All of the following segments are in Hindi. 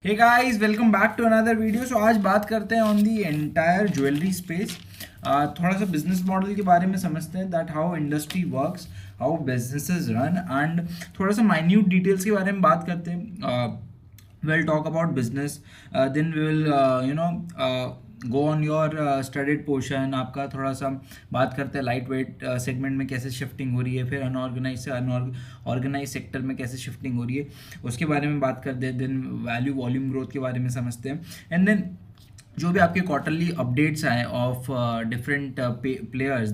Hey guys, welcome back to another video. So आज बात करते हैं on the entire jewellery space. थोड़ा सा बिजनेस मॉडल के बारे में समझते हैं, that how industry works, how businesses run, and थोड़ा सा माइन्यूट डिटेल्स के बारे में बात करते हैं। we'll talk about business, then we will go on your studied portion। आपका थोड़ा सा बात करते हैं लाइट वेट सेगमेंट में कैसे शिफ्टिंग हो रही है, फिर अनऑर्गेनाइज से अनऑर्गेनाइज सेक्टर में कैसे शिफ्टिंग हो रही है उसके बारे में बात करते हैं। देन वैल्यू वॉल्यूम ग्रोथ के बारे में समझते हैं, एंड देन जो भी आपके क्वार्टरली अपडेट्स आए of different players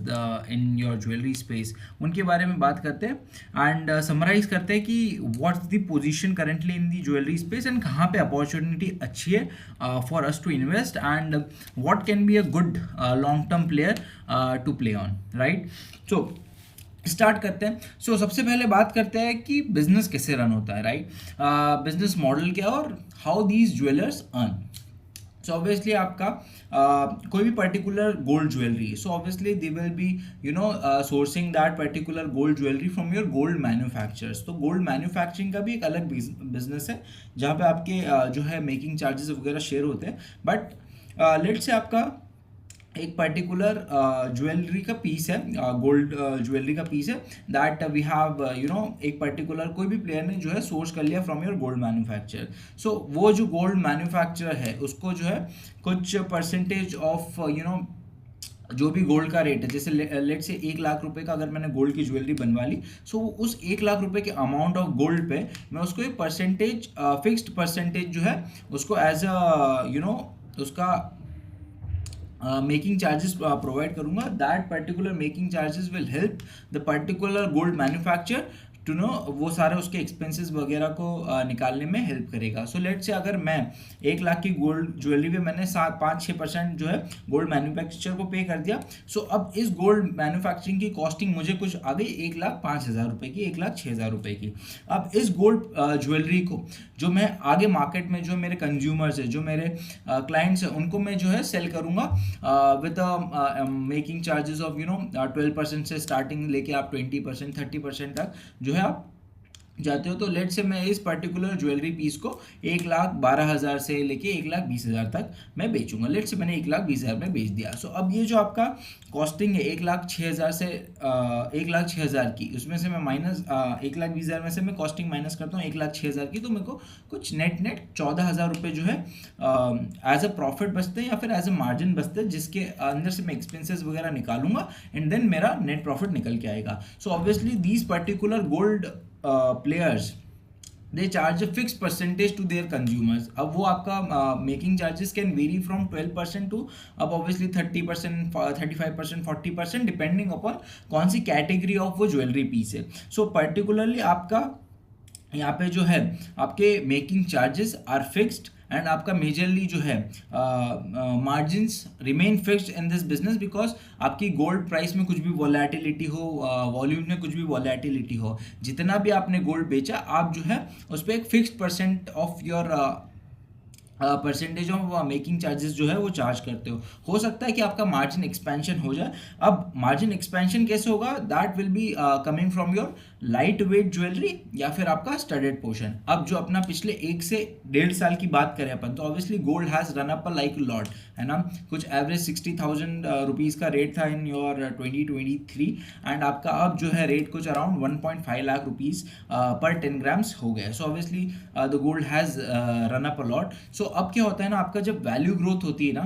in your jewellery space उनके बारे में बात करते हैं, एंड समराइज करते हैं कि what's the position currently in the jewellery space and कहाँ पे अपॉर्चुनिटी अच्छी है for us to invest, and what can be a good long term player to play on, right. So start करते हैं। सबसे पहले बात करते हैं कि बिजनेस कैसे रन होता है, राइट। बिजनेस मॉडल क्या और how these jewellers earn. Obviously आपका कोई भी particular gold jewellery, so obviously they will B sourcing that particular gold jewellery from your gold manufacturers. तो गोल्ड मैन्युफैक्चरिंग का भी एक अलग बिजनेस है जहाँ पे आपके जो है मेकिंग चार्जेस वगैरह शेयर होते हैं। बट लेट्स से आपका एक पर्टिकुलर ज्वेलरी का पीस है, गोल्ड ज्वेलरी का पीस है, दैट वी हैव एक पर्टिकुलर कोई भी प्लेयर ने जो है सोर्स कर लिया फ्रॉम योर गोल्ड मैन्युफैक्चरर। सो वो जो गोल्ड मैन्युफैक्चरर है उसको जो है कुछ परसेंटेज ऑफ जो भी गोल्ड का रेट है, जैसे लेट से 1 लाख रुपए का अगर मैंने गोल्ड की ज्वेलरी बनवा ली, सो उस 1 लाख रुपए के अमाउंट ऑफ गोल्ड पे मैं उसको एक परसेंटेज, फिक्स्ड परसेंटेज जो है उसको एज अ उसका मेकिंग चार्जेस प्रोवाइड करूंगा। That particular making charges will help the particular gold manufacture to know, वो सारे उसके एक्सपेंसेस वगैरह को निकालने में हेल्प करेगा। सो लेट से अगर मैं 1 लाख की गोल्ड ज्वेलरी पे मैंने 5-6% जो है गोल्ड मैन्युफैक्चर को पे कर दिया, सो अब इस गोल्ड मैन्युफैक्चरिंग की कॉस्टिंग मुझे कुछ आ गई 1,05,000 रुपये की, 1,06,000 रुपये की। अब इस गोल्ड ज्वेलरी को जो मैं आगे मार्केट में, जो मेरे कंज्यूमर्स है, जो मेरे क्लाइंट्स हैं, उनको मैं जो है सेल करूंगा विद मेकिंग चार्जेस ऑफ 12% से स्टार्टिंग लेके आप 20%, 30% तक जो है आप जाते हो। तो लेट से मैं इस पर्टिकुलर ज्वेलरी पीस को 1,12,000 से लेके 1,20,000 तक मैं बेचूंगा। लेट से मैंने 1,20,000 में बेच दिया। सो अब ये जो आपका कॉस्टिंग है 1,06,000 से 1,06,000 की, उसमें से मैं माइनस 1,20,000 में से मैं कॉस्टिंग माइनस करता हूँ 1,06,000 की, तो मेरे को कुछ नेट 14,000 रुपये जो है एज अ प्रॉफिट बचते हैं या फिर एज अ मार्जिन बचते हैं, जिसके अंदर से मैं एक्सपेंसेस वगैरह निकालूंगा एंड देन मेरा नेट प्रॉफिट निकल के आएगा। So obviously these particular gold players they charge a fixed percentage to their consumers। अब वो आपका making charges can vary from 12% to अब ऑब्वियसली 30%, 35%, 40% डिपेंडिंग अपॉन कौन सी कैटेगरी ऑफ वो ज्वेलरी पीस है। सो पर्टिकुलरली आपका यहाँ पे जो है आपके making charges are fixed, and आपका मेजरली जो है margins remain fixed in this business, because आपकी गोल्ड प्राइस में कुछ भी वॉलेटिलिटी हो, वॉल्यूम में कुछ भी वॉलेटिलिटी हो, जितना भी आपने गोल्ड बेचा आप जो है उस पर एक fixed percent of your percentage of making charges जो है वो चार्ज करते हो सकता है कि आपका मार्जिन एक्सपेंशन हो जाए। अब मार्जिन एक्सपेंशन कैसे होगा, that will be coming from your light weight jewellery या फिर आपका स्टडेड पोर्शन। अब जो अपना पिछले 1 से 1.5 साल की बात करें अपन, तो obviously gold has run up like lot, है ना। कुछ एवरेज 60,000 रुपीज़ का रेट था इन योर 2023, एंड आपका अब जो है रेट कुछ अराउंड 1.5 लाख रुपीज़ पर 10 ग्राम्स हो गया। So obviously the gold has run up a lot. So अब क्या होता है ना, आपका जब वैल्यू ग्रोथ होती है ना,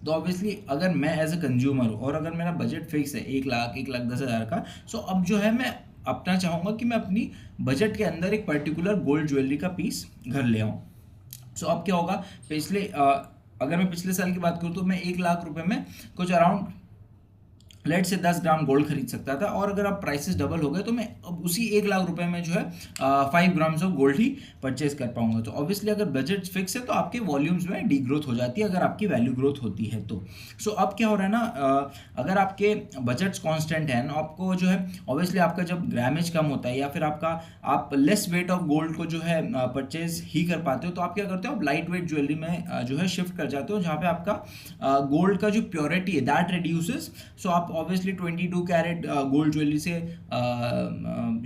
तो ऑब्वियसली अगर मैं एज अ कंज्यूमर हूँ और अगर मेरा बजट फिक्स है 1 लाख, 1,10,000 का, सो अब जो है मैं अपना चाहूँगा कि मैं अपनी बजट के अंदर एक पर्टिकुलर गोल्ड ज्वेलरी का पीस घर ले आऊँ। सो अब क्या होगा, अगर मैं पिछले साल की बात करूँ तो मैं 1 लाख रुपए में कुछ अराउंड लेट से 10 ग्राम गोल्ड खरीद सकता था, और अगर अब प्राइसेस डबल हो गए तो मैं अब उसी 1 लाख रुपए में जो है 5 grams of gold he purchase कर पाऊंगा। तो ऑब्वियसली अगर बजट फिक्स है तो आपके वॉल्यूम्स में डी ग्रोथ हो जाती है अगर आपकी वैल्यू ग्रोथ होती है तो। सो अब क्या हो रहा है ना, अगर आपके बजट्स कांस्टेंट हैं, आपको जो है ऑब्वियसली आपका जब ग्रामेज कम होता है या फिर आप लेस वेट ऑफ गोल्ड को जो है परचेज ही कर पाते हो, तो आप क्या करते हो, आप लाइट वेट ज्वेलरी में जो है शिफ्ट कर जाते हो, जहाँ पे आपका गोल्ड का जो प्योरिटी है दैट रिड्यूसेस। सो आप ऑब्वियसली 22 कैरेट गोल्ड ज्वेलरी से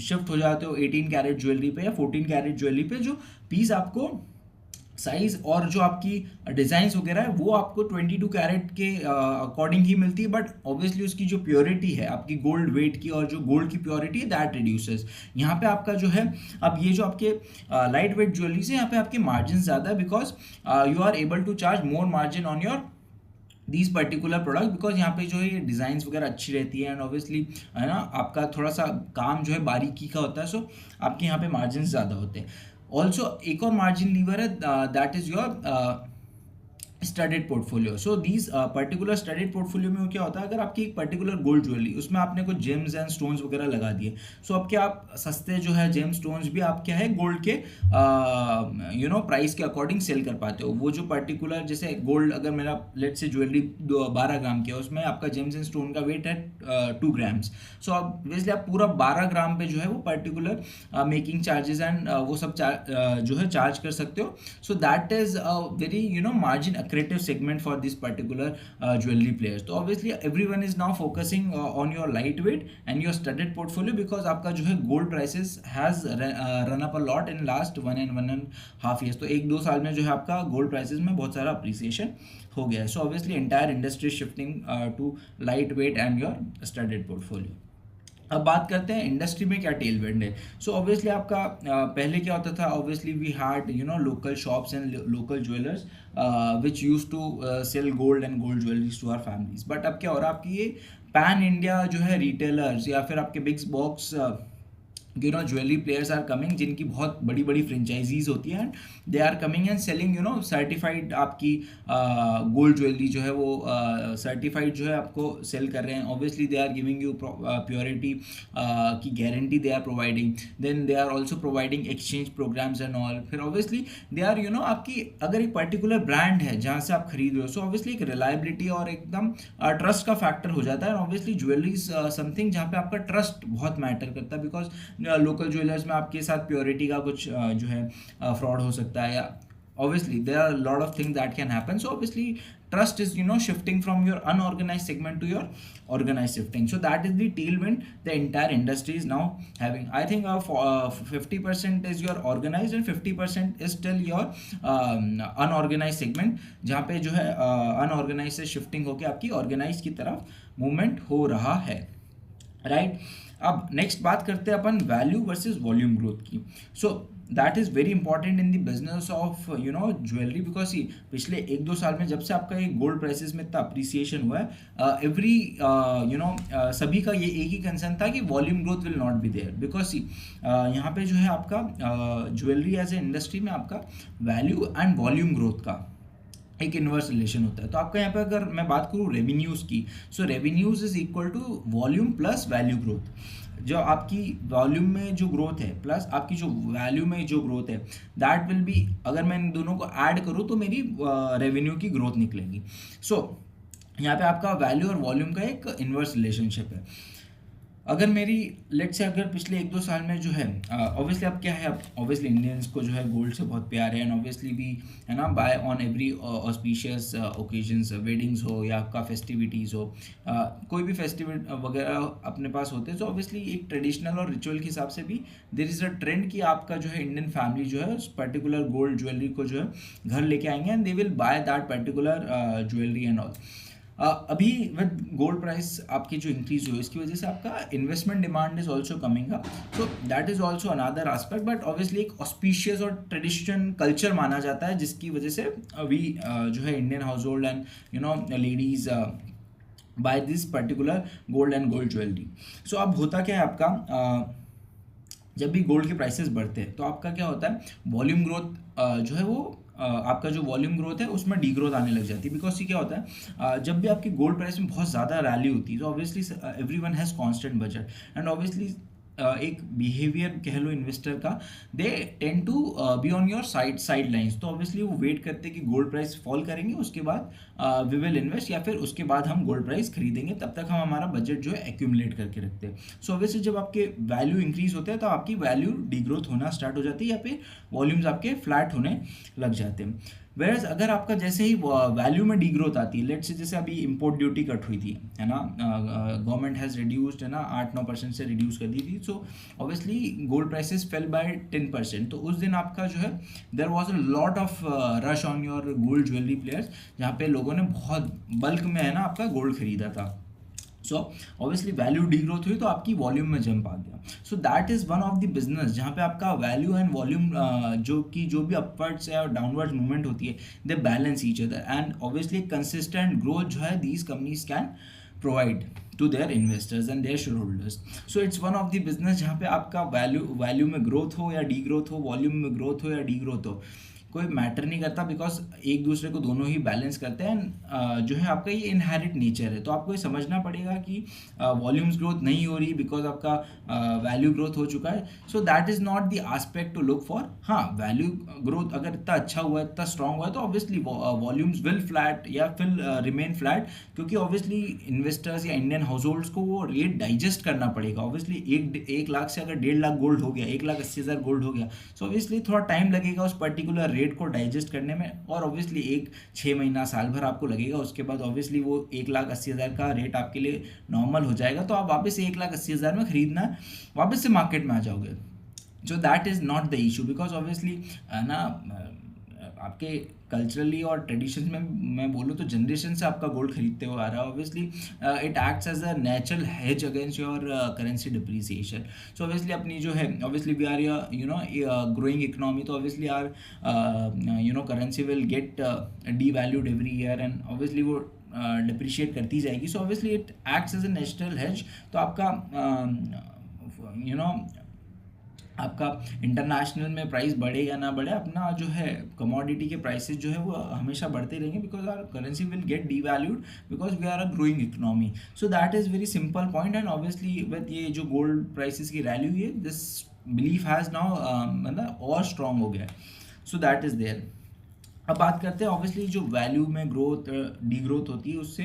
शिफ्ट हो जाते हो 18 कैरेट ज्वेलरी पे या 14 कैरेट ज्वेलरी पे, जो पीस आपको साइज और जो आपकी डिज़ाइंस वगैरह है वो आपको 22 कैरेट के अकॉर्डिंग ही मिलती है, बट ऑब्वियसली उसकी जो प्योरिटी है आपकी गोल्ड वेट की और जो गोल्ड की प्योरिटी है दैट रिड्यूसेस। यहाँ पे आपका जो है, अब ये जो आपके लाइट वेट ज्वेलरीज है यहाँ पे आपके मार्जिन ज़्यादा है, because you are able to charge more margin on your these particular product, because यहाँ पे जो है ये डिज़ाइंस वगैरह अच्छी रहती है एंड ऑब्वियसली है ना आपका थोड़ा सा काम जो है बारीकी का होता है, सो आपके यहाँ पे मार्जिन ज़्यादा होते हैं। ऑल्सो एक और मार्जिन लीवर है, that is your studded portfolio. So these particular studded portfolio में क्या होता है, अगर आपकी एक पर्टिकुलर गोल्ड ज्वेलरी उसमें आपने कुछ जेम्स एंड स्टोन्स वगैरह लगा दिए, सो अब क्या आप सस्ते जो है जेम्स स्टोन्स भी आप क्या है गोल्ड के प्राइस के अकॉर्डिंग सेल कर पाते हो। वो जो पर्टिकुलर जैसे गोल्ड अगर मेरा लेट से ज्वेलरी 12 ग्राम की है, उसमें आपका जेम्स एंड स्टोन का वेट है 2 ग्राम्स, सो अब वैसे आप पूरा 12 ग्राम पे जो है वो पर्टिकुलर मेकिंग चार्जेस एंड वो सब जो है चार्ज कर सकते हो। सो that is a very margin accretive segment for this particular jewelry players. तो obviously everyone is now focusing on your lightweight and your studded portfolio, because आपका जो है gold prices has run up a lot in last 1.5 years। तो 1-2 साल में जो है आपका gold prices में बहुत सारा appreciation हो गया है। So obviously entire industry shifting to lightweight and your studded portfolio। अब बात करते हैं इंडस्ट्री में क्या टेलविंड है। सो ऑब्वियसली आपका पहले क्या होता था, obviously we had local shops and local jewellers which use to sell gold and gold jewelleries to our families, but अब क्या हो रहा है, आपकी ये पैन इंडिया जो है रिटेलर्स या फिर आपके big box jewellery players are coming, जिनकी बहुत बड़ी बड़ी फ्रेंचाइजीज होती हैं, and they are coming and selling certified आपकी गोल्ड ज्वेलरी जो है वो सर्टिफाइड जो है आपको सेल कर रहे हैं। Obviously they are giving you purity की guarantee they are providing, then they are also providing exchange programmes and all. फिर ऑब्वियसली दे आर आपकी अगर एक पर्टिकुलर ब्रांड है जहाँ से आप खरीद रहे हो, सो ऑब्वियसली एक रिलायबिलिटी और एकदम ट्रस्ट का फैक्टर हो जाता है। ऑब्वियसली ज्वेलरी इज समथिंग जहाँ पे आपका ट्रस्ट बहुत मैटर करता है, बिकॉज लोकल ज्वेलर्स में आपके साथ प्योरिटी का कुछ जो है फ्रॉड हो सकता है, या obviously there are a lot of things that can happen। So obviously trust is shifting from your unorganized segment to your organized shifting, so that is the tailwind the entire industry is now having। I think 50% is your organized and 50% is still your unorganized segment, जहाँ पे जो है unorganized से shifting होके आपकी organized की तरफ movement हो रहा है, राइट। अब नेक्स्ट बात करते हैं अपन वैल्यू वर्सेस वॉल्यूम ग्रोथ की। सो that is very important in the business of jewellery, because पिछले 1-2 साल में जब से आपका ये गोल्ड प्राइसेस में इतना अप्रिसिएशन हुआ है, एवरी सभी का ये एक ही कंसर्न था कि volume growth will not be there, because यहाँ पे जो है आपका ज्वेलरी एज ए इंडस्ट्री में आपका वैल्यू एंड वॉल्यूम ग्रोथ का एक इन्वर्स रिलेशन होता है। तो आपका यहाँ पे अगर मैं बात करूँ रेवेन्यूज़ की, so revenues is equal to volume plus value growth. जो आपकी वॉल्यूम में जो ग्रोथ है प्लस आपकी जो वैल्यू में जो ग्रोथ है, दैट विल बी, अगर मैं इन दोनों को ऐड करूँ तो मेरी रेवेन्यू की ग्रोथ निकलेगी। सो यहाँ पे आपका वैल्यू और वॉल्यूम का एक इन्वर्स रिलेशनशिप है। अगर मेरी लेट से अगर पिछले 1-2 साल में जो है ऑब्वियसली अब क्या है, अब ऑब्वियसली इंडियंस को जो है गोल्ड से बहुत प्यार है, एंड ऑब्वियसली भी है ना by on every auspicious occasions, weddings हो या आपका फेस्टिविटीज़ हो, कोई भी फेस्टिवल वगैरह अपने पास होते हैं, तो ऑब्वियसली एक ट्रेडिशनल और रिचुअल के हिसाब से भी देयर इज़ अ ट्रेंड कि आपका जो है इंडियन फैमिली जो है उस पर्टिकुलर गोल्ड ज्वेलरी को जो है घर लेके आएंगे and they will buy that particular jewellery and all. अभी विद गोल्ड प्राइस आपकी जो इंक्रीज हुई इसकी वजह से आपका investment demand is also coming up, so that is also another aspect, but obviously एक ऑस्पिशियस और ट्रेडिशन कल्चर माना जाता है, जिसकी वजह से अभी जो है Indian household and ladies buy this particular gold and gold jewellery. So अब होता क्या है आपका, जब भी गोल्ड के प्राइसेस बढ़ते हैं तो आपका क्या होता है, वॉल्यूम ग्रोथ जो है वो आपका जो वॉल्यूम ग्रोथ है उसमें डी ग्रोथ आने लग जाती है, बिकॉज ये क्या होता है, जब भी आपकी गोल्ड प्राइस में बहुत ज़्यादा रैली होती है तो obviously everyone has constant budget, and obviously एक बिहेवियर कह लो इन्वेस्टर का, they tend to be on your side lines. तो ऑब्वियसली वो वेट करते हैं कि गोल्ड प्राइस फॉल करेंगे, उसके बाद वी विल इन्वेस्ट, या फिर उसके बाद हम गोल्ड प्राइस खरीदेंगे, तब तक हम हमारा बजट जो है एक्यूमुलेट करके रखते हैं। सो ऑब्वियसली जब आपके वैल्यू इंक्रीज होते हैं तो आपकी वैल्यू डिग्रोथ होना स्टार्ट हो जाती है, या फिर वॉल्यूम्स आपके फ्लैट होने लग जाते हैं। वेरएज अगर आपका जैसे ही वैल्यू में डीग्रोथ आती है, लेट्स से जैसे अभी इंपोर्ट ड्यूटी कट हुई थी, है ना, गवर्नमेंट हैज़ रिड्यूस्ड, है ना, 8-9% से रिड्यूस कर दी थी, so obviously gold prices fell by 10%। तो उस दिन आपका जो है there was a lot of rush on your gold jewellery players, जहाँ पे लोगों ने बहुत बल्क में, है ना, आपका गोल्ड खरीदा था। सो ऑब्वियसली वैल्यू डीग्रोथ हुई तो आपकी वॉल्यूम में जंप आ गया। So that is one of the business जहाँ पे आपका वैल्यू एंड वॉल्यूम जो भी अपवर्ड्स या डाउनवर्ड्स मूवमेंट होती है, they balance each other, and obviously consistent growth जो है these companies can provide to their investors and their shareholders. So it's one of the business जहाँ पे आपका वैल्यू में ग्रोथ हो या डी ग्रोथ हो, वॉल्यूम में ग्रोथ हो या डी ग्रोथ हो, कोई मैटर नहीं करता, बिकॉज एक दूसरे को दोनों ही बैलेंस करते हैं। जो है आपका ये इनहेरिट नेचर है। तो आपको ये समझना पड़ेगा कि वॉल्यूम्स ग्रोथ नहीं हो रही बिकॉज आपका वैल्यू ग्रोथ हो चुका है। So that is not the aspect to look for. हाँ, वैल्यू ग्रोथ अगर इतना अच्छा हुआ है, इतना स्ट्रांग हुआ है, तो ऑब्वियसली वॉल्यूम्स विल फ्लैट या फिल रिमेन फ्लैट, क्योंकि ऑब्वियसली इन्वेस्टर्स या इंडियन हाउस होल्ड्स को वो रेट डाइजेस्ट करना पड़ेगा। ऑब्वियसली एक लाख से अगर 1.5 लाख गोल्ड हो गया, 1,80,000 गोल्ड हो गया, सो ऑब्वियसली थोड़ा टाइम लगेगा उस पर्टिकुलर रेट को डाइजेस्ट करने में, और ऑब्वियसली 6 महीना साल भर आपको लगेगा। उसके बाद ऑब्वियसली वो 1,80,000 का रेट आपके लिए नॉर्मल हो जाएगा, तो आप वापस 1,80,000 में खरीदना वापस से मार्केट में आ जाओगे। सो that is not the issue, because obviously ना आपके कल्चरली और ट्रेडिशंस में मैं बोलूँ तो जनरेशन से आपका गोल्ड खरीदते हुए आ रहा है। Obviously it acts as a natural hedge against your currency depreciation. So obviously अपनी जो है, obviously we are growing economy, तो obviously our currency will get devalued every year, and obviously वो डिप्रिशिएट करती जाएगी। So obviously it acts as a natural hedge. तो आपका आपका इंटरनेशनल में प्राइस बढ़े या ना बढ़े, अपना जो है कमोडिटी के प्राइसेस जो है वो हमेशा बढ़ते रहेंगे, because our currency will get devalued because we are a growing economy. So that is very simple point, and obviously with ये जो गोल्ड प्राइसेस की वैल्यू है, दिस बिलीफ हैज़ नाउ मतलब और स्ट्रॉन्ग हो गया। So that is there. अब बात करते हैं ऑब्वियसली जो वैल्यू में ग्रोथ डी ग्रोथ होती है, उससे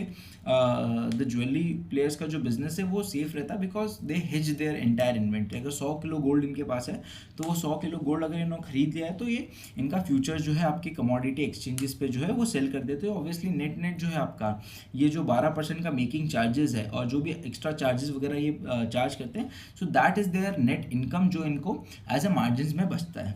द ज्वेलरी प्लेयर्स का जो बिजनेस है वो सेफ रहता है, because they his their entire inventory. अगर 100 किलो गोल्ड इनके पास है, तो वो 100 किलो गोल्ड अगर इन्होंने खरीद लिया है, तो ये इनका फ्यूचर जो है आपकी कमोडिटी एक्सचेंजेस पे जो है वो सेल कर देते हैं। ऑब्वियसली नेट जो है आपका ये जो 12% का मेकिंग चार्जेस है और जो भी एक्स्ट्रा चार्जेस वगैरह ये चार्ज करते हैं, सो that is there net income जो इनको एज अ मार्जिन में बचता है,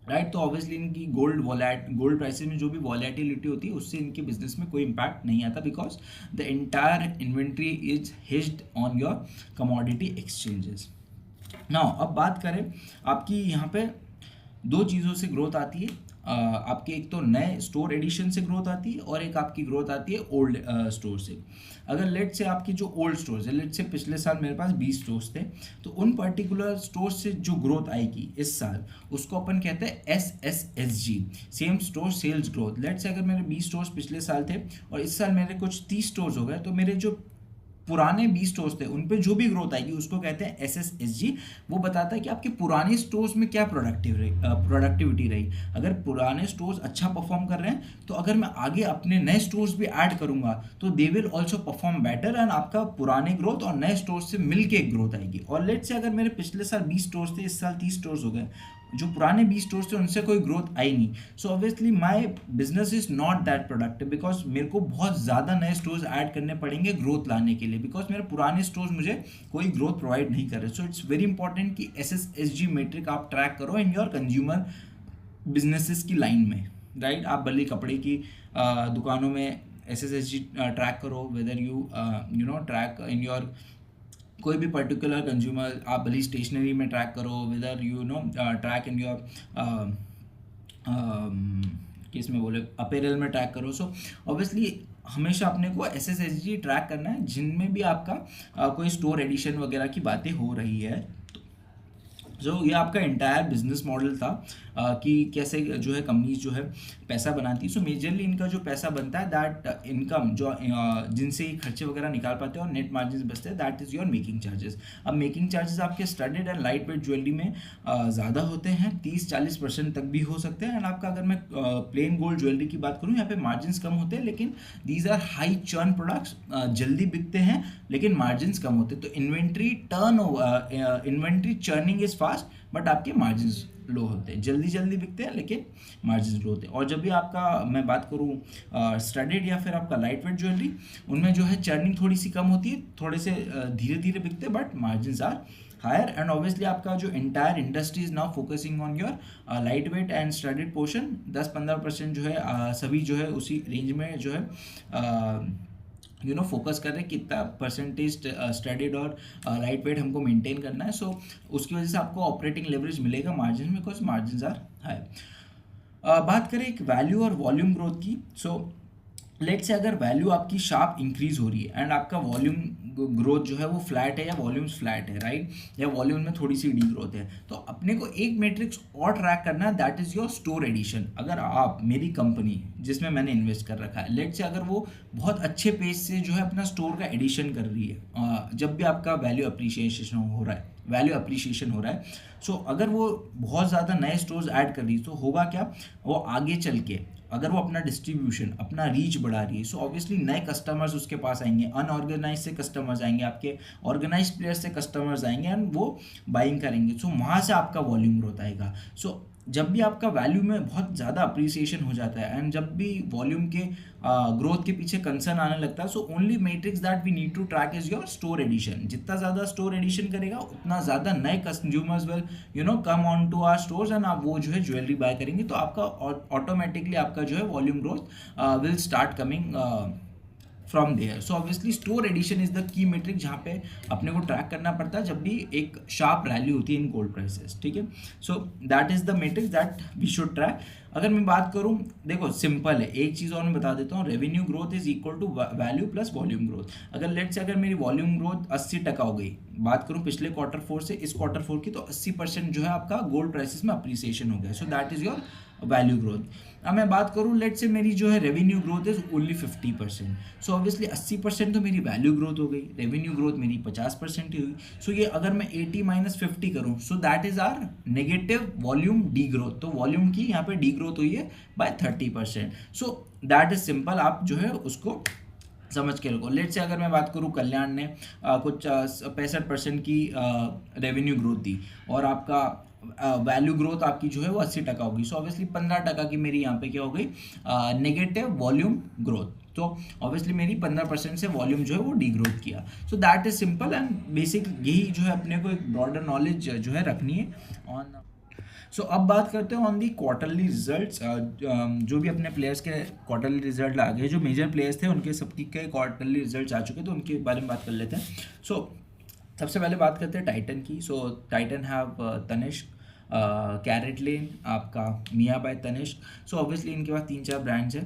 राइट। तो ऑब्वियसली इनकी गोल्ड प्राइसेस में जो भी वॉलेटिलिटी होती है, उससे इनके बिजनेस में कोई इम्पैक्ट नहीं आता, because the entire inventory is hedged on your commodity exchanges. Now अब बात करें, आपकी यहाँ पे दो चीज़ों से ग्रोथ आती है। आपके एक तो नए स्टोर एडिशन से ग्रोथ आती है, और एक आपकी ग्रोथ आती है ओल्ड स्टोर से। अगर लेट से आपकी जो ओल्ड स्टोर्स है, लेट से पिछले साल मेरे पास 20 स्टोर्स थे, तो उन पर्टिकुलर स्टोर से जो ग्रोथ आएगी इस साल, उसको अपन कहते हैं SSSG, same store sales growth. Late से अगर मेरे 20 स्टोर्स पिछले साल थे और इस साल मेरे कुछ 30 स्टोर्स हो गए, तो मेरे जो पुराने 20 स्टोर्स थे उन पे जो भी ग्रोथ आएगी उसको कहते हैं SSSG। वो बताता है कि आपके पुराने स्टोर्स में क्या प्रोडक्टिविटी रही। अगर पुराने स्टोर्स अच्छा परफॉर्म कर रहे हैं, तो अगर मैं आगे अपने नए स्टोर्स भी ऐड करूंगा, तो they will also perform better, and आपका पुराने ग्रोथ और नए स्टोर्स से मिलके एक ग्रोथ आएगी। और लेट से अगर मेरे पिछले साल 20 स्टोर्स थे, इस साल 30 स्टोर्स हो गए, जो पुराने 20 स्टोर्स थे उनसे कोई ग्रोथ आई नहीं, so obviously my business is not that productive, because मेरे को बहुत ज़्यादा नए स्टोर्स ऐड करने पड़ेंगे ग्रोथ लाने के लिए, बिकॉज मेरे पुराने स्टोर्स मुझे कोई ग्रोथ प्रोवाइड नहीं कर रहे। सो इट्स वेरी इंपॉर्टेंट कि SSSG मेट्रिक आप ट्रैक करो इन योर कंज्यूमर बिजनेसेस की लाइन में, राइट। आप भले कपड़े की दुकानों में SSSG ट्रैक करो, whether you track in your कोई भी पर्टिकुलर कंज्यूमर, आप भले स्टेशनरी में ट्रैक करो, वेदर ट्रैक इन योर किस में बोले अपेरल में ट्रैक करो। सो ऑब्वियसली हमेशा अपने को SSSG ट्रैक करना है, जिनमें भी आपका कोई स्टोर एडिशन वगैरह की बातें हो रही है। जो ये आपका एंटायर बिजनेस मॉडल था कि कैसे जो है कंपनीज जो है पैसा बनाती है। सो मेजरली इनका जो पैसा बनता है, दैट इनकम जो जिनसे ये खर्चे वगैरह निकाल पाते हैं और नेट मार्जिन बचते हैं, that is your making charges. अब मेकिंग चार्जेस आपके studded and light weight jewellery में ज़्यादा होते हैं, 30-40% तक भी हो सकते हैं। एंड आपका अगर मैं प्लेन गोल्ड ज्वेलरी की बात करूँ, यहाँ पे मार्जिन कम होते हैं, लेकिन these are high churn products, जल्दी बिकते हैं लेकिन मार्जिन कम होते हैं। तो inventory churning is fast, but आपके मार्जिन लो होते हैं, जल्दी जल्दी बिकते हैं लेकिन मार्जिन लो होते हैं। और जब भी आपका मैं बात करूँ स्टडेड या फिर आपका लाइट वेट ज्वेलरी, उनमें जो है चर्निंग थोड़ी सी कम होती है, थोड़े से धीरे धीरे बिकते हैं, but margin are higher. And obviously आपका जो entire industry is now focusing on your light weight and studded portion, 10-15% जो है सभी जो है उसी रेंज में जो है फोकस कर रहे हैं कितना परसेंटेज स्टडीड और लाइट वेट हमको मेंटेन करना है। सो उसकी वजह से आपको ऑपरेटिंग लेवरेज मिलेगा मार्जिन में, बिकॉज मार्जिन आर हाई। बात करें एक वैल्यू और वॉल्यूम ग्रोथ की। सो लेट से अगर वैल्यू आपकी शार्प इंक्रीज हो रही है एंड आपका वॉल्यूम ग्रोथ जो है वो फ्लैट है या वॉल्यूम्स फ्लैट है, राइट, या वॉल्यूम में थोड़ी सी डी ग्रोथ है, तो अपने को एक मैट्रिक्स और ट्रैक करना है, that is your store addition. अगर आप, मेरी कंपनी जिसमें मैंने इन्वेस्ट कर रखा है, लेट से अगर वो बहुत अच्छे पेज से जो है अपना स्टोर का एडिशन कर रही है, जब भी आपका वैल्यू अप्रिशिएशन हो रहा है, सो अगर वो बहुत ज़्यादा नए स्टोर्स ऐड कर रही है, तो होगा क्या, वो आगे चल के अगर वो अपना डिस्ट्रीब्यूशन, अपना रीच बढ़ा रही है, सो ऑब्वियसली नए कस्टमर्स उसके पास आएंगे, अनऑर्गेनाइज से कस्टमर्स आएंगे, आपके ऑर्गेनाइज प्लेयर्स से कस्टमर्स आएंगे एंड वो बाइंग करेंगे, सो वहाँ से आपका वॉल्यूम ग्रोथ आएगा। सो जब भी आपका वैल्यू में बहुत ज़्यादा अप्रिसिएशन हो जाता है एंड जब भी वॉल्यूम के ग्रोथ के पीछे कंसर्न आने लगता है, so only matrix that we need to track is your store addition. जितना ज़्यादा स्टोर एडिशन करेगा उतना ज़्यादा नए consumers will come on to our stores and आप वो जो है ज्वेलरी बाय करेंगे, तो आपका ऑटोमेटिकली आपका जो है volume growth will start coming from there. So obviously store addition is the key metric जहाँ पे अपने को ट्रैक करना पड़ता है जब भी एक शार्प रैली होती है इन गोल्ड प्राइसेस, ठीक है। So that is the metric that we should track. अगर मैं बात करूं, देखो सिंपल है, एक चीज़ और मैं बता देता हूँ, revenue growth is equal to value plus volume growth. अगर मेरी वॉल्यूम ग्रोथ 80% हो गई, बात करूं पिछले Q4 से इस Q4 की, तो 80% जो है आपका गोल्ड प्राइसेस में अप्रिसिएशन हो गया, so that is your value growth. अब मैं बात करूं, लेट से मेरी जो है revenue growth is only 50%, so obviously 80% तो मेरी वैल्यू ग्रोथ हो गई, रेवेन्यू ग्रोथ मेरी 50% ही हुई। सो ये अगर मैं 80 - 50 करूं, so that is our negative volume degrowth. तो वॉल्यूम की यहाँ पे डी ग्रोथ हुई है by 30%। So that is simple, आप जो है उसको समझ के रखो। लेट से अगर मैं बात करूँ, कल्याण ने कुछ 65% की रेवेन्यू ग्रोथ दी और आपका वैल्यू ग्रोथ आपकी जो है वो 80% होगी, सो ऑब्वियसली 15% की मेरी यहाँ पे क्या हो गई, नेगेटिव वॉल्यूम ग्रोथ। तो ऑब्वियसली मेरी 15% से वॉल्यूम जो है वो डी ग्रोथ किया। सो that is simple and basic, यही जो है अपने को एक ब्रॉडर नॉलेज जो है रखनी है ऑन। सो अब बात करते हैं ऑन दी क्वार्टरली रिजल्ट्स। जो भी अपने प्लेयर्स के क्वार्टरली रिजल्ट आ गए, जो मेजर प्लेयर्स थे उनके सबकी के क्वार्टरली रिजल्ट्स आ चुके, तो उनके बारे में बात कर लेते हैं। सो सबसे पहले बात करते हैं टाइटन की। सो टाइटन हैव तनिष्क, कैरेटलेन, आपका मिया बाय तनिष्क। सो ऑब्वियसली इनके पास 3-4 ब्रांड्स हैं।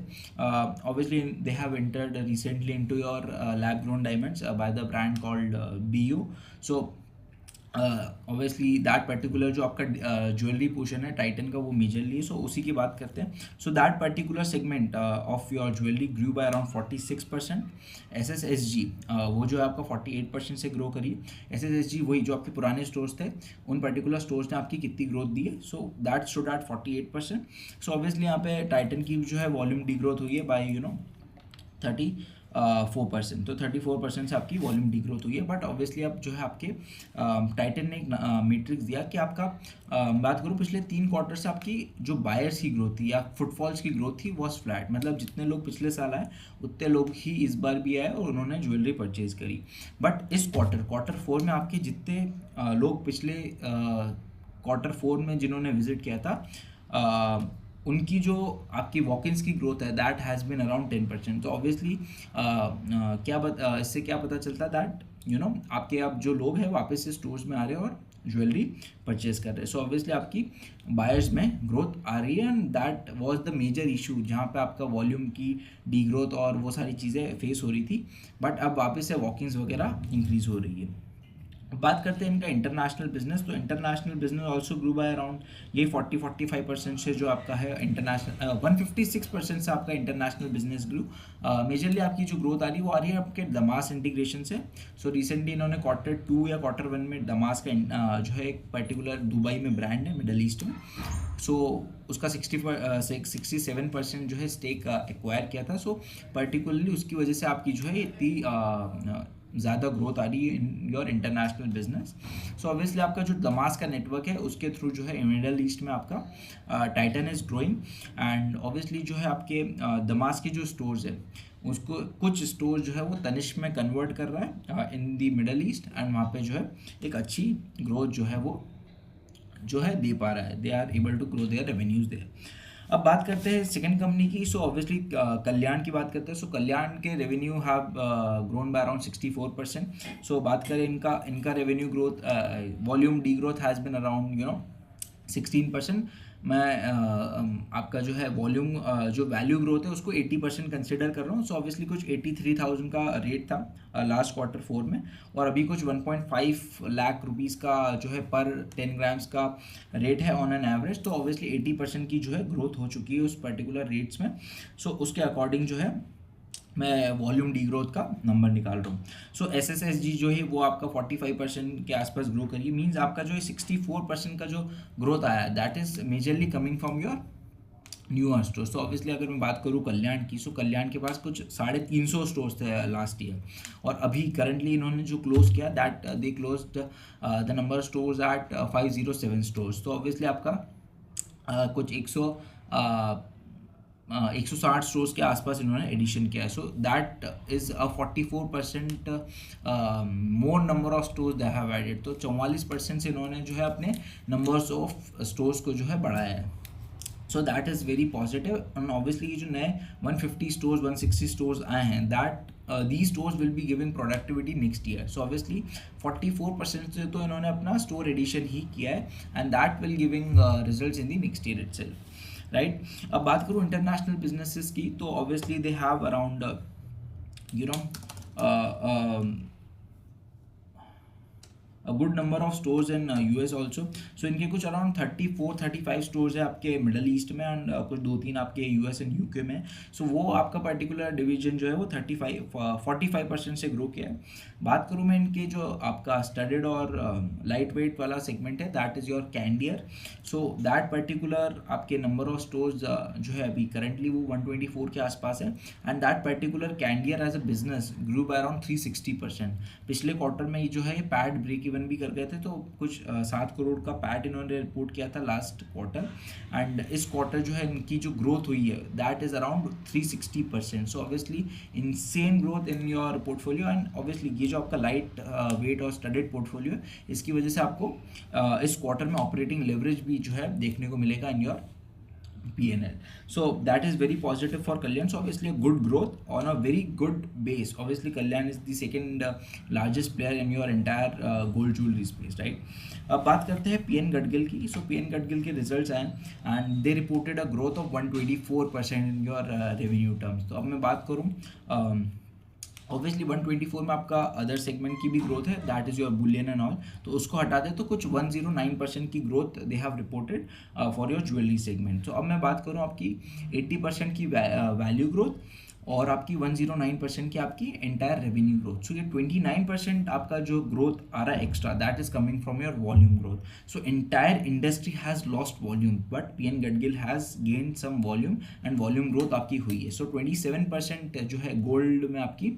Obviously they have entered recently into your lab grown diamonds by the brand called BU। So obviously that particular जो आपका ज्वेलरी पोर्शन है टाइटन का, वो मेजरली है, सो उसी की बात करते हैं। सो that particular segment of your jewellery Guru by around 46%। SSSG वो जो है आपका 48% से ग्रो करी। SSSG वही जो आपके पुराने स्टोर्स थे, उन पर्टिकुलर स्टोर्स ने आपकी कितनी ग्रोथ दी है, so that stood at 48%। So obviously यहाँ पे टाइटन की जो है वॉल्यूम डी ग्रोथ हुई है बाय 34%, तो 34% से आपकी वॉल्यूम डी ग्रोथ हुई है। बट ऑब्वियसली अब जो है आपके टाइटन ने एक मैट्रिक्स दिया कि आपका बात करूँ पिछले 3 क्वार्टर से आपकी जो बायर्स की ग्रोथ थी या फुटफॉल्स की ग्रोथ थी वॉज फ्लैट, मतलब जितने लोग पिछले साल आए उतने लोग ही इस बार भी आए और उन्होंने ज्वेलरी परचेज करी। बट इस Q4 में आपके जितने लोग पिछले Q4 में जिन्होंने विजिट किया था, उनकी जो आपकी वॉक-इन्स की ग्रोथ है दैट हैज़ बीन अराउंड 10%। तो ऑब्वियसली इससे क्या पता चलता है दैट आपके अब जो लोग हैं वापस से स्टोर्स में आ रहे हैं और ज्वेलरी परचेज कर रहे हैं। सो ऑब्वियसली आपकी बायर्स में ग्रोथ आ रही है and that was the major issue जहाँ पे आपका वॉल्यूम की डी ग्रोथ और वो सारी चीज़ें फेस हो रही थी, बट अब वापस से वॉक-इन्स वगैरह इंक्रीज हो रही है। बात करते हैं इनका इंटरनेशनल बिजनेस, तो international business also Guru by around ये 40-45% से जो आपका है इंटरनेशनल 156% से आपका इंटरनेशनल बिजनेस ग्रू। मेजरली आपकी जो ग्रोथ आ रही है वो आ रही है आपके दमास इंटीग्रेशन से। सो रिसेंटली इन्होंने Q2 या Q1 में दमास का जो है एक पर्टिकुलर दुबई में ब्रांड है मिडल ईस्ट में, सो उसका 67% जो है स्टेक एक्वायर किया था। सो पर्टिकुलरली उसकी वजह से आपकी जो है इतनी ज़्यादा ग्रोथ आ रही है in your international business. So obviously आपका जो दमास का नेटवर्क है उसके थ्रू जो है मिडल ईस्ट में आपका Titan is growing. And obviously जो है आपके दमास के जो स्टोर्स है उसको कुछ स्टोर जो है वो तनिष्क में कन्वर्ट कर रहा है इन दी मिडल ईस्ट, एंड वहाँ पे जो है एक अच्छी ग्रोथ जो है वो जो है दे पा रहा है, they are able to grow their revenues there. अब बात करते हैं सेकंड कंपनी की। सो ऑब्वियसली कल्याण की बात करते हैं। सो कल्याण के revenue have grown by around 64%। सो बात करें इनका revenue growth, volume D growth has been around 16%। मैं आपका जो है वॉल्यूम जो वैल्यू ग्रोथ है उसको 80% कंसिडर कर रहा हूँ। सो ऑब्वियसली कुछ 83,000 का रेट था लास्ट क्वार्टर 4 में, और अभी कुछ 1.5 लाख रुपीज़ का जो है पर 10 ग्राम्स का रेट है ऑन एन एवरेज। तो ऑब्वियसली 80% की जो है ग्रोथ हो चुकी है उस पर्टिकुलर रेट्स में। सो उसके अकॉर्डिंग जो है मैं वॉल्यूम डी ग्रोथ का नंबर निकाल रहा हूँ। सो SSSG जो है वो आपका 45% के आसपास ग्रो करिए, मीन्स आपका जो है 64% का जो ग्रोथ आया that is majorly coming from your newer stores. तो ऑब्वियसली अगर मैं बात करूँ कल्याण की, सो कल्याण के पास कुछ 350 स्टोर्स थे लास्ट ईयर, और अभी करंटली इन्होंने जो क्लोज किया that they close the number stores at 507 stores. तो ऑब्वियसली आपका कुछ 160 स्टोर्स के आसपास इन्होंने एडिशन किया है। So that is a 44% more number of stores they have added. तो 44% से इन्होंने जो है अपने नंबर्स ऑफ स्टोर्स को जो है बढ़ाया है। So that is very positive. And obviously ये जो नए 150 स्टोर्स 160 स्टोर्स आए हैं that these stores will be giving productivity next year. So obviously 44% से तो इन्होंने अपना स्टोर एडिशन ही किया है, and that will giving results in the next year itself, right? अब बात करूँ इंटरनेशनल बिजनेसेस की, तो obviously they have around a good number of stores in US also. So इनके कुछ अराउंड 34-35 स्टोर्स है आपके मिडल ईस्ट में, एंड कुछ 2-3 आपके US एंड UK में। सो वो आपका पर्टिकुलर डिवीजन जो है वो 45% से ग्रो किया है। बात करूँ मैं इनके जो आपका स्टडेड और लाइट वेट वाला सेगमेंट है that is your Candere. So that particular आपके नंबर ऑफ स्टोर्स जो है अभी करंटली वो 124 के आसपास है, and that particular Candere as a business grew by around 360%। पिछले क्वार्टर में ये जो है ये पैड ब्रेक इवन भी कर गए थे, तो कुछ 7 करोड़ का पैड इन्होंने रिपोर्ट किया था लास्ट क्वार्टर, एंड इस क्वार्टर जो है इनकी जो ग्रोथ हुई है that is around 360%। So obviously insane growth in your portfolio, and obviously ये जो आपका लाइट वेट और स्टडेड पोर्टफोलियो है इसकी वजह से आपको इस क्वार्टर में ऑपरेटिंग लेवरेज भी जो है देखने को मिलेगा in your P&L. So that is very positive for Kalyan. So obviously a good growth on a very good base. Obviously Kalyan is the second largest player in your entire gold jewelry space, right? अब बात करते हैं PN Gadgil की. So PN Gadgil के results आए and they reported a growth of 124% in your revenue terms. तो अब मैं बात करूँ ऑब्वियसली 124 में आपका अदर सेगमेंट की भी ग्रोथ है that is your Boolean and all, तो उसको हटा दे तो कुछ 109% की growth they have reported for your jewellery segment. तो अब मैं बात करूँ आपकी 80% की वैल्यू ग्रोथ और आपकी 109% की आपकी एंटायर रेवेन्यू ग्रोथ। सो ये 29% आपका जो ग्रोथ आ रहा है extra that is coming from your volume growth. So entire industry has lost volume but PN Gadgil has gained some volume and volume growth आपकी हुई है। सो 27% जो है गोल्ड में आपकी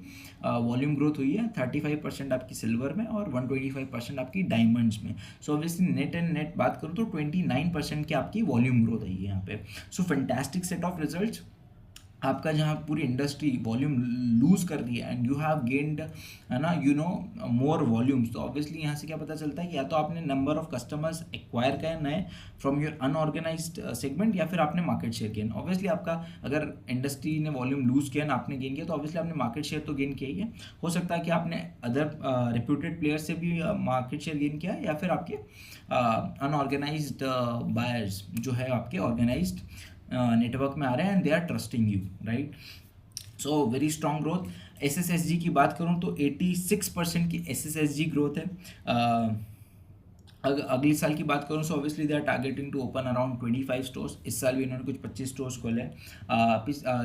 वॉल्यूम ग्रोथ हुई है, 35% आपकी सिल्वर में और 125% आपकी डायमंड्स में। So obviously net and net बात करूँ तो 29% की आपकी वॉल्यूम ग्रोथ आई है यहाँ पे। सो फैंटास्टिक सेट ऑफ रिजल्ट्स आपका, जहाँ पूरी इंडस्ट्री वॉल्यूम लूज कर रही है एंड यू हैव गेन्ड है ना मोर वॉल्यूम्स। तो ऑब्वियसली यहाँ से क्या पता चलता है कि या तो आपने नंबर ऑफ कस्टमर्स एक्वायर किए नए फ्रॉम योर अनऑर्गेनाइज्ड सेगमेंट या फिर आपने मार्केट शेयर गेन। ऑब्वियसली आपका अगर इंडस्ट्री ने वॉल्यूम लूज किया ना आपने गेन किया तो ऑब्वियसली आपने मार्केट शेयर तो गेन किया ही है। हो सकता है कि आपने अदर रिप्यूटेड प्लेयर से भी मार्केट शेयर गेन किया या फिर आपके अनऑर्गेनाइज्ड बायर्स जो है आपके ऑर्गेनाइज्ड नेटवर्क में आ रहे हैं and they are trusting you, right. So very strong growth. SSSG की बात करूं तो 86% की SSSG ग्रोथ है। अगले साल की बात करूँ so obviously they are targeting to open around 25 stores. इस साल भी इन्होंने कुछ 25 स्टोर्स खोले हैं।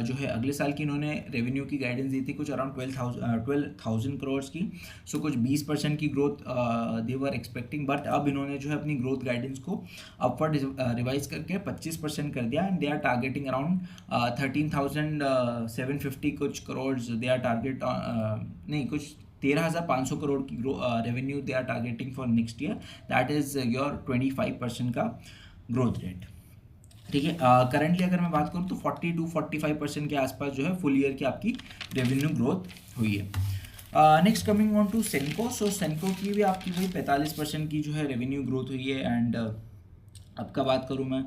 जो है अगले साल की इन्होंने रेवेन्यू की गाइडेंस दी थी कुछ अराउंड 12,000 करोड़ की। सो कुछ 20% की growth they were expecting, but अब इन्होंने जो है अपनी ग्रोथ गाइडेंस को अपवर्ड रिवाइज करके 25% कर दिया and they are targeting around 13,750 कुछ करोड़ दे आर टारगेट नहीं कुछ 13,500 करोड़ की revenue they are targeting for next year, that is your 25% का ग्रोथ रेट। ठीक है, करंटली अगर मैं बात करूँ तो 40 to 45% के आसपास जो है फुल ईयर की आपकी रेवेन्यू ग्रोथ हुई है। Next coming on to Senco, so Senco की भी आपकी वही 45% की जो है रेवेन्यू ग्रोथ हुई है। एंड आपका बात करूँ मैं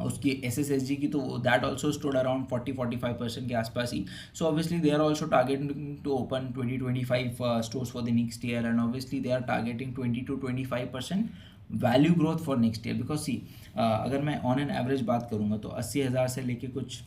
उसकी SSSG की, तो दैट ऑल्सो स्टोड अराउंड 40-45% के आसपास ही। So obviously they are also targeting to open 20-25 stores for the next year, and obviously they are targeting 20-25% value growth for next year. Because see अगर मैं ऑन एन एवरेज बात करूँगा तो 80,000 से लेके कुछ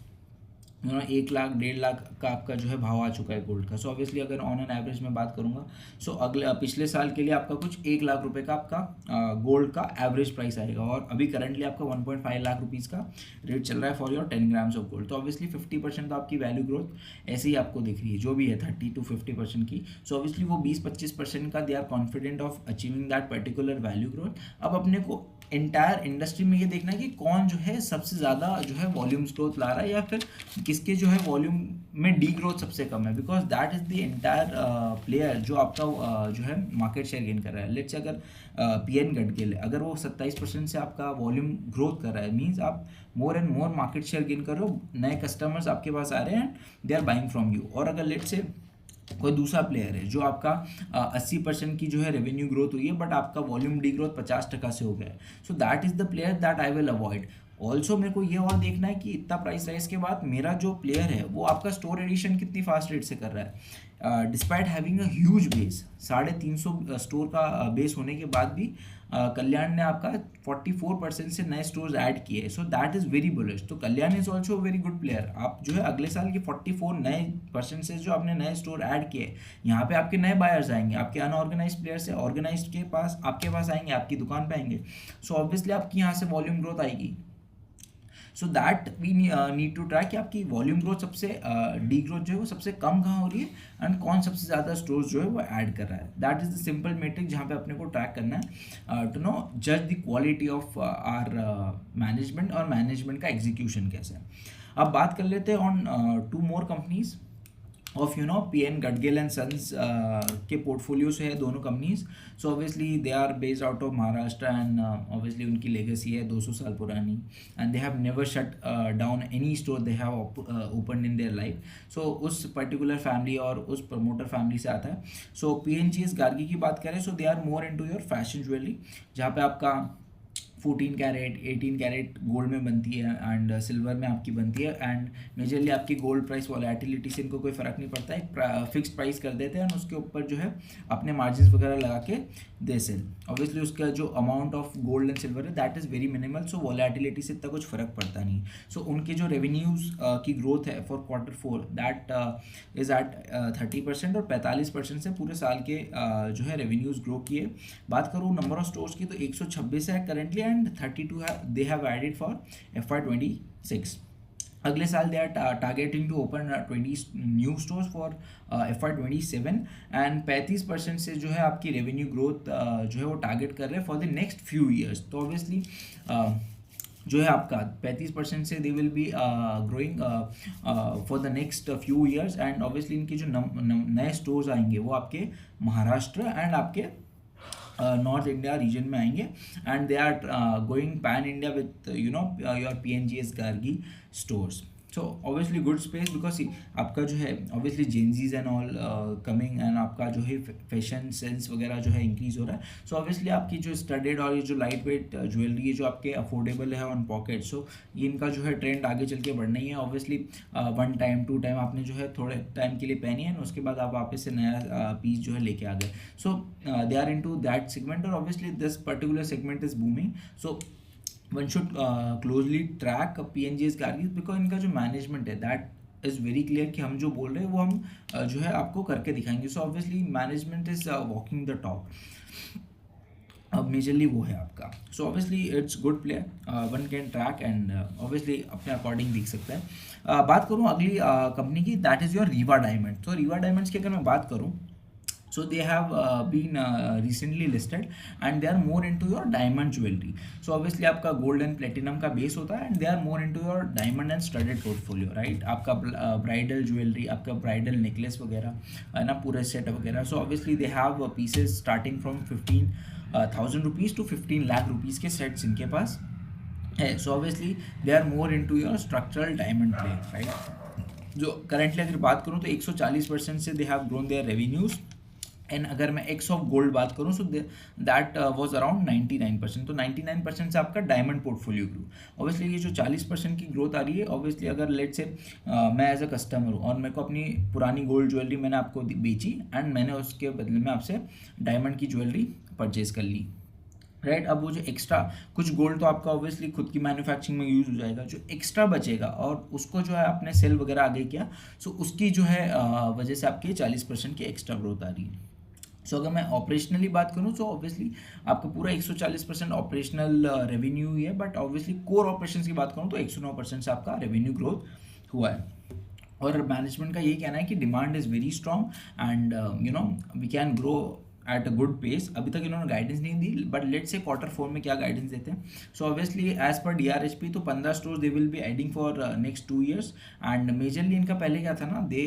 1 लाख 1.5 लाख का आपका जो है भाव आ चुका है गोल्ड का। सो ऑब्वियसली अगर ऑन एन एवरेज में बात करूँगा, सो पिछले साल के लिए आपका कुछ 1 लाख रुपए का आपका गोल्ड का एवरेज प्राइस आएगा, और अभी करंटली आपका 1.5 लाख रुपीज़ का रेट चल रहा है for your 10 grams of gold. तो ऑब्वियसली 50% तो आपकी वैल्यू ग्रोथ ऐसे ही आपको दिख रही है, जो भी है 30 to 50% की। सो ऑब्वियसली वो 20-25% का they are confident of achieving that particular value growth. अब अपने को एंटायर इंडस्ट्री में ये देखना है कि कौन जो है सबसे ज़्यादा जो है वॉल्यूम्स ग्रोथ ला रहा है, या फिर किसके जो है वॉल्यूम में डी ग्रोथ सबसे कम है, because that is the entire player जो आपका जो है मार्केट शेयर गेन कर रहा है। लेट्स से अगर PN गडगिल है, अगर वो 27% से आपका वॉल्यूम ग्रोथ कर रहा है, मीन्स आप more and more market share gain कर रहे हो, नए कस्टमर्स आपके पास आ रहे हैं and they are buying from you. और अगर लेट्स से कोई दूसरा प्लेयर है जो आपका 80% की जो है रेवेन्यू ग्रोथ हुई है, बट आपका वॉल्यूम डी ग्रोथ 50% से हो गया है, so that is the player that I will avoid. Also मेरे को ये और देखना है कि इतना प्राइस राइज के बाद मेरा जो प्लेयर है वो आपका स्टोर एडिशन कितनी फास्ट रेट से कर रहा है। Despite having a huge base, 350 store का बेस होने के बाद भी कल्याण ने आपका 44% से नए स्टोर्स ऐड किए, so that is very bullish. तो Kalyan is also very good player. आप जो है अगले साल के 44 नए परसेंट से जो आपने नए स्टोर ऐड किए, यहाँ पे आपके नए बायर्स आएंगे, आपके अनऑर्गेनाइज प्लेयर से ऑर्गेनाइज के पास आपके पास आएंगे, आपकी दुकान पे आएंगे, सो ऑब्वियसली आपकी यहाँ से वॉल्यूम ग्रोथ आएगी। So that we need to track कि आपकी वॉल्यूम ग्रोथ सबसे डी ग्रोथ जो है वो सबसे कम कहाँ हो रही है, एंड कौन सबसे ज़्यादा स्टोर्स जो है वो ऐड कर रहा है। That is the simple metric जहाँ पे अपने को ट्रैक करना है टू नो जज the quality of our management, और मैनेजमेंट का एग्जीक्यूशन कैसे है। अब बात कर लेते हैं on 2 more companies of PN Gadgil and sons के पोर्टफोलियो से है दोनों companies. So obviously they are based out of Maharashtra, and obviously उनकी लेगेसी है 200 साल पुरानी, and they have never shut down any store they have open in their life. So उस पर्टिकुलर फैमिली और उस प्रमोटर फैमिली से आता है। सो PNGS गार्गी की बात करें, so they are more into your fashion jewellery, जहाँ पे आपका 14 कैरेट 18 कैरेट गोल्ड में बनती है, एंड सिल्वर में आपकी बनती है, एंड मेजरली आपकी गोल्ड प्राइस वॉलेटिलिटी से इनको कोई फ़र्क नहीं पड़ता है, फिक्स्ड प्राइस कर देते हैं, और उसके ऊपर जो है अपने मार्जिन वगैरह लगा के दे सेल। ऑब्वियसली उसका जो amount of gold and silver है that is very minimal, so volatility से इतना कुछ फ़र्क पड़ता नहीं। सो उनके जो रेवेन्यूज़ की ग्रोथ है for Q4 that is eight 30%, और 45% से पूरे साल के जो है रेवेन्यूज़ ग्रो किए। बात करूँ नंबर ऑफ स्टोर्स की, तो 126 है currently, and 32 they have added for FY26। अगले साल they are targeting to open 20 new stores for FY27, and 35% से जो है आपकी रेवेन्यू ग्रोथ जो है वो टारगेट कर रहे हैं for the next few years. तो ऑब्वियसली जो है आपका 35% से they will be growing for the next few years, and obviously इनके जो नए स्टोर्स आएंगे वो आपके महाराष्ट्र एंड आपके नॉर्थ इंडिया रीजन में आएंगे, and they are going pan India with your PNGS Gargi stores. So obviously good space, because आपका जो है obviously Gen Zs and all coming, and आपका जो है फैशन सेंस वगैरह जो है इंक्रीज हो रहा है। सो ऑब्वियसली आपकी जो स्टडेड और ये जो लाइट वेट ज्वेलरी है जो आपके अफोर्डेबल है ऑन पॉकेट, सो ये इनका जो है ट्रेंड आगे चल के बढ़ना ही है। ऑब्वियसली 1 टाइम 2 टाइम आपने जो है थोड़े टाइम के लिए पहनी है, उसके बाद आप वापस से नया पीस जो है लेके आ गए। So they are into that segment, और obviously this particular segment is booming. So one should closely track PNGS Gargi, because इनका जो मैनेजमेंट है दैट इज़ वेरी क्लियर कि हम जो बोल रहे हैं वो हम जो है आपको करके दिखाएंगे। So obviously management is walking the talk, अब मेजरली वो है आपका। So obviously it's good player, one can track, and obviously अपने अकॉर्डिंग दिख सकता है। बात करूँ अगली कंपनी की, that is your Reva diamond. तो रीवा डायमंड्स की अगर मैं बात करूँ, So they have been recently listed and they are more into your diamond jewelry. So obviously आपका gold and platinum का base होता है and they are more into your diamond and studded portfolio, right? आपका bridal jewelry, आपका bridal necklace वगैरह है ना, पूरे set वगैरह. So obviously they have pieces starting from 15,000 rupees to 15 lakh rupees के sets इनके पास है. So obviously they are more into your structural diamond play, right? जो currently अगर बात करूँ तो 140% से they have grown their revenues. And अगर मैं एक्स ऑफ गोल्ड बात करूँ सो दैट वाज अराउंड 99%. तो 99% से आपका डायमंड पोर्टफोलियो ग्रो. ऑब्वियसली ये जो 40% की ग्रोथ आ रही है, ऑब्वियसली अगर लेट से मैं एज अ कस्टमर हूँ और मेरे को अपनी पुरानी गोल्ड ज्वेलरी मैंने आपको बेची एंड मैंने उसके बदले में आपसे डायमंड की ज्वेलरी परचेज कर ली, राइट? अब वो जो एक्स्ट्रा कुछ गोल्ड तो आपका ऑब्वियसली खुद की मैन्युफैक्चरिंग में यूज़ हो जाएगा, जो एक्स्ट्रा बचेगा और उसको जो है आपने सेल वगैरह आगे किया, सो उसकी जो है वजह से आपकी 40% की एक्स्ट्रा ग्रोथ आ रही है. सो अगर मैं ऑपरेशनली बात करूँ तो ऑब्वियसली आपका पूरा 140% ऑपरेशनल रेवेन्यू ही है, बट ऑब्वियसली कोर ऑपरेशंस की बात करूँ तो 109% से आपका रेवेन्यू ग्रोथ हुआ है. और मैनेजमेंट का यही कहना है कि demand is very strong and we can grow at a good pace. अभी तक इन्होंने गाइडेंस नहीं दी, बट लेट्स से Q4 में क्या गाइडेंस देते हैं. So obviously as per DRHP तो 15 stores they will be adding for next 2 years. And majorly इनका पहले क्या था ना, दे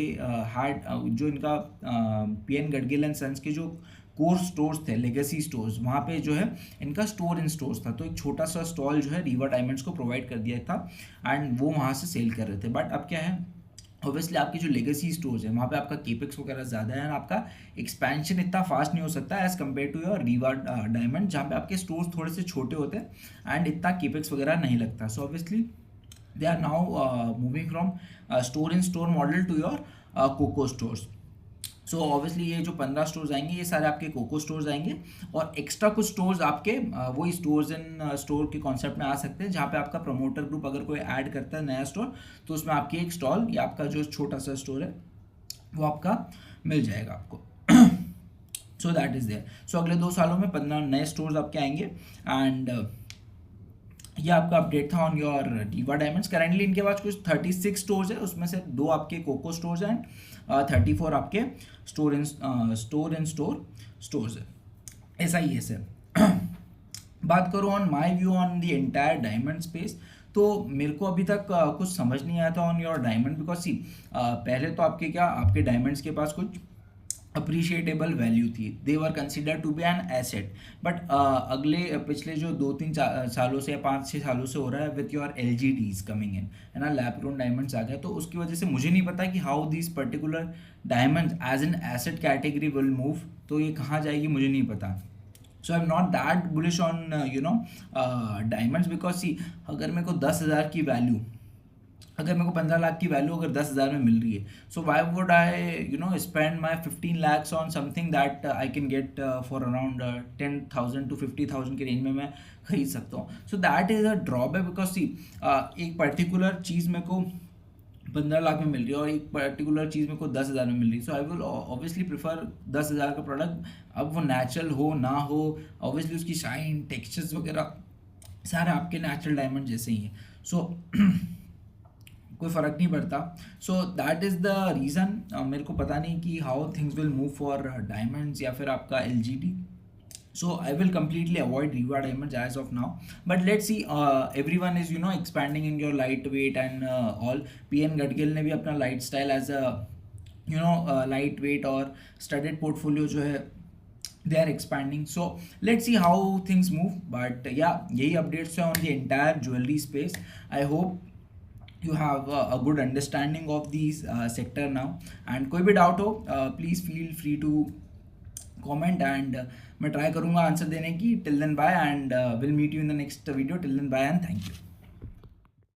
हैड जो इनका PN गडगिल एंड सन्स के जो कोर स्टोर्स थे, लेगेसी स्टोर्स, वहाँ पे जो है इनका स्टोर इन स्टोर्स था. तो एक छोटा सा स्टॉल जो है रीवा डायमंड्स को प्रोवाइड कर दिया था एंड वो वहाँ से सेल कर रहे थे. बट अब क्या है, ऑब्वियसली आपकी जो लेगेसी स्टोर्स है वहाँ पे आपका केपेक्स वगैरह ज़्यादा है, आपका एक्सपेंशन इतना फास्ट नहीं हो सकता as compare to your Reva diamond, जहाँ पे आपके स्टोर्स थोड़े से छोटे होते हैं एंड इतना केपेक्स वगैरह नहीं लगता. So obviously they are now moving from store in store model to your COCO stores. So obviously ये जो 15 स्टोर्स आएंगे ये सारे आपके कोको स्टोर्स आएंगे और एक्स्ट्रा कुछ स्टोर्स आपके वही स्टोर्स इन स्टोर के कॉन्सेप्ट में आ सकते हैं, जहाँ पे आपका प्रमोटर ग्रुप अगर कोई ऐड करता है नया स्टोर तो उसमें आपकी एक स्टॉल या आपका जो छोटा सा स्टोर है वो आपका मिल जाएगा आपको. So that is there. So अगले 2 सालों में 15 नए स्टोर्स आपके आएंगे एंड ये आपका अपडेट था on your Rewa diamonds. Currently इनके पास कुछ 36 स्टोर्स है, उसमें से 2 आपके कोको स्टोर्स हैं एंड 34 आपके स्टोर इन स्टोर स्टोर्स है. ऐसा ही है सर. बात करूँ on my view on the entire diamond space, तो मेरे को अभी तक कुछ समझ नहीं आया था ऑन योर डायमंड, बिकॉज सी पहले तो आपके डायमंड्स के पास कुछ अप्रिशिएटेबल वैल्यू थी, they were consider to be an asset. But पिछले जो 2-3 सालों से या 5-6 सालों से हो रहा है with your LGDs coming in, है ना, लैब ग्रोन डायमंड्स आ गए, तो उसकी वजह से मुझे नहीं पता कि how this particular diamond as an asset category will move. तो ये कहाँ जाएगी मुझे नहीं पता. So I am not that bullish on diamonds, because see अगर मेरे को 10,000 की वैल्यू, अगर मेरे को 15 लाख की वैल्यू अगर 10,000 में मिल रही है, so why would I spend my 15 lakhs on something that I can get for around 10,000 to 50,000 की रेंज में मैं खरीद सकता हूँ. So that is a drawback, because see एक पर्टिकुलर चीज़ मेरे को 15 लाख में मिल रही है और एक पर्टिकुलर चीज़ मेरे को 10,000 में मिल रही है. सो आई विल ऑब्वियसली प्रेफर 10,000 का प्रोडक्ट, अब वो नेचुरल हो ना हो, ऑब्वियसली उसकी शाइन टेक्सचर्स वगैरह सारे आपके नेचुरल डायमंड जैसे ही हैं. सो कोई फ़र्क नहीं पड़ता. सो दैट इज़ द रीज़न. मेरे को पता नहीं कि how things will move for diamonds या फिर आपका LGD. So I will completely avoid Riva diamonds as of now. But let's see. Everyone is expanding in your lightweight and all. PN Gadgil ने भी अपना lifestyle as a lightweight और studded portfolio जो है they are expanding. So let's see how things move. But yeah, यही updates है on the entire jewelry space. I hope you have a good understanding of these sector now. And कोई भी doubt हो please feel free to comment and मैं ट्राई करूँगा आंसर देने की. Till then bye and will meet you in the next video. Till then bye and thank you.